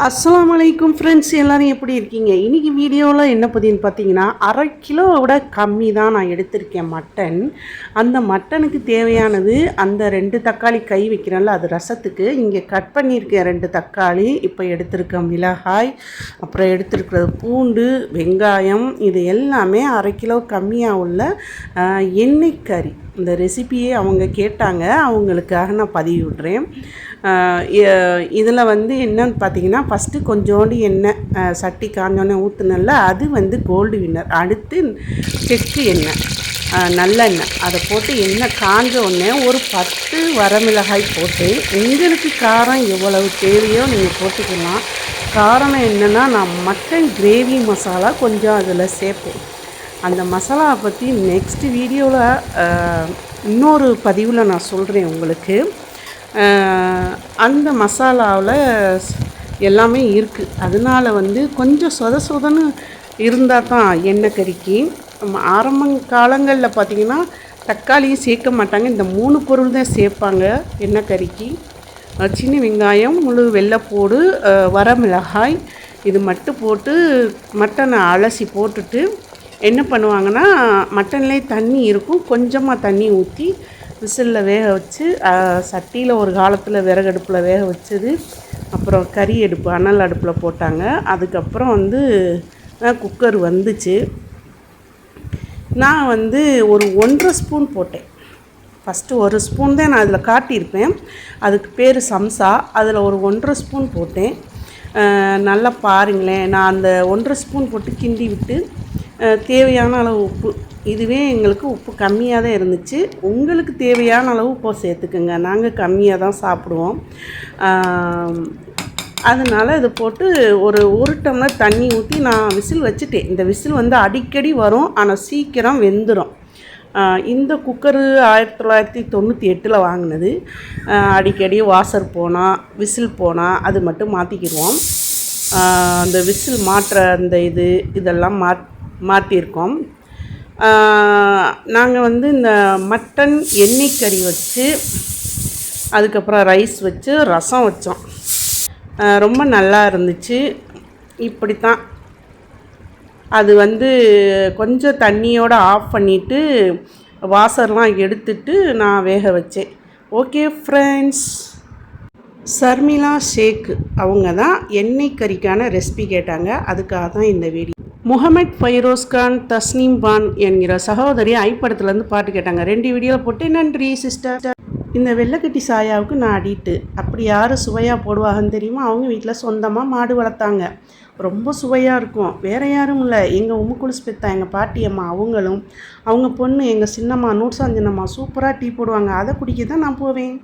அஸ்ஸலாமு அலைக்கும் ஃப்ரெண்ட்ஸ், எல்லோரும் எப்படி இருக்கீங்க? இன்றைக்கி வீடியோவில் என்ன பதின்னு பார்த்தீங்கன்னா, 1/2 கிலோவை விட கம்மி தான் நான் எடுத்திருக்கேன் மட்டன். அந்த மட்டனுக்கு தேவையானது அந்த 2 தக்காளி கை வைக்கிறேன்ல, அது ரசத்துக்கு. இங்கே கட் பண்ணியிருக்கேன் 2 தக்காளி, இப்போ எடுத்திருக்கேன் மிளகாய், அப்புறம் எடுத்திருக்கிறது பூண்டு, வெங்காயம். இது எல்லாமே 1/2 கிலோ கம்மியாக உள்ள எண்ணெய் கறி. இந்த ரெசிபியே அவங்க கேட்டாங்க, அவங்களுக்காக நான் பதிவு விடுறேன். இதில் என்னன்னு பார்த்தீங்கன்னா, ஃபஸ்ட்டு கொஞ்சோண்டு எண்ணெய் சட்டி காஞ்சோன்னே ஊற்றுனல, அது கோல்டு வின்னர். அடுத்து செக்கு எண்ணெய், நல்லெண்ணெய், அதை போட்டு எண்ணெய் காஞ்ச உடனே ஒரு 10 வரமிளகாய் போட்டு, உங்களுக்கு காரம் எவ்வளவு தேவையோ நீங்கள் போட்டுக்கலாம். காரணம் என்னென்னா, நான் மட்டன் கிரேவி மசாலா கொஞ்சம் அதில் சேர்ப்பேன். அந்த மசாலாவை பற்றி நெக்ஸ்ட் வீடியோவில் இன்னொரு பதிவில் நான் சொல்கிறேன் உங்களுக்கு. அந்த மசாலாவில் எல்லாமே இருக்குது. அதனால் கொஞ்சம் சொதன்னு இருந்தால் தான் எண்ணெய் கறிக்கு. ஆரம்ப காலங்களில் பார்த்திங்கன்னா தக்காளியும் சேர்க்க மாட்டாங்க, இந்த 3 பொருள் தான் சேர்ப்பாங்க எண்ணெய் கறிக்கு. சின்ன வெங்காயம், முழு வெள்ளைப்பூடு, வரமிளகாய், இது மட்டும் போட்டு மட்டனை அலசி போட்டுட்டு என்ன பண்ணுவாங்கன்னா, மட்டன்லேயே தண்ணி இருக்கும், கொஞ்சமாக தண்ணி ஊற்றி விசிலில் வேக வச்சு, சட்டியில் ஒரு காலத்தில் விறகடுப்பில் வேக வச்சது. அப்புறம் கறி அடுப்பு அனல் அடுப்பில் போட்டாங்க. அதுக்கப்புறம் குக்கர் வந்துச்சு. நான் ஒரு 1.5 ஸ்பூன் போட்டேன். ஃபஸ்ட்டு 1 ஸ்பூன் தான் நான் அதில் காட்டியிருப்பேன், அதுக்கு பேர் சம்சா. அதில் ஒரு 1.5 ஸ்பூன் போட்டேன். நல்லா பாருங்களேன், நான் அந்த 1.5 ஸ்பூன் போட்டு கிண்டி விட்டு தேவையான அளவு உப்பு, இதுவே எங்களுக்கு உப்பு கம்மியாக தான் இருந்துச்சு. உங்களுக்கு தேவையான அளவு உப்பு சேர்த்துக்குங்க, நாங்கள் கம்மியாக தான் சாப்பிடுவோம். அதனால் இது போட்டு ஒரு டம்ளர் தண்ணி ஊற்றி நான் விசில் வச்சுட்டேன். இந்த விசில் அடிக்கடி வரும், ஆனால் சீக்கிரம் வெந்துடும். இந்த குக்கரு 1998 வாங்கினது. அடிக்கடி வாசர் போனால் விசில் போனால் அது மட்டும் மாற்றிக்கிடுவோம். அந்த விசில் மாற்ற அந்த இதெல்லாம் மாற்றிருக்கோம். நாங்கள் இந்த மட்டன் எண்ணெய் கறி வச்சு, அதுக்கப்புறம் ரைஸ் வச்சு ரசம் வச்சோம். ரொம்ப நல்லா இருந்துச்சு. இப்படித்தான் அது கொஞ்சம் தண்ணியோடு ஆஃப் பண்ணிவிட்டு வாசர்லாம் எடுத்துட்டு நான் வேக வச்சேன். ஓகே ஃப்ரெண்ட்ஸ், சர்மிளா ஷேக் அவங்க தான் எண்ணெய் கறிக்கான ரெசிபி கேட்டாங்க, அதுக்காக தான் இந்த வீடியோ. முகமட் ஃபைரோஸ் கான் தஸ்னீம் பான் என்கிற சகோதரி ஐப்படத்துலேருந்து பாட்டு கேட்டாங்க. 2 வீடியோவில் போட்டு நன்றி சிஸ்டர். இந்த வெள்ளைக்கட்டி சாயாவுக்கு நான் அடிட்டு. அப்படி யார் சுவையாக போடுவாங்கன்னு தெரியுமா? அவங்க வீட்டில் சொந்தமாக மாடு வளர்த்தாங்க, ரொம்ப சுவையாக இருக்கும். வேறு யாரும் இல்லை, எங்கள் உம்முக்குளிஸ் பெத்தா எங்கள் பாட்டியம்மா, அவங்களும் அவங்க பொண்ணு எங்கள் சின்னம்மா நூற்சாஞ்சனம்மா சூப்பராக டீ போடுவாங்க. அதை குடிக்க தான் நான் போவேன்.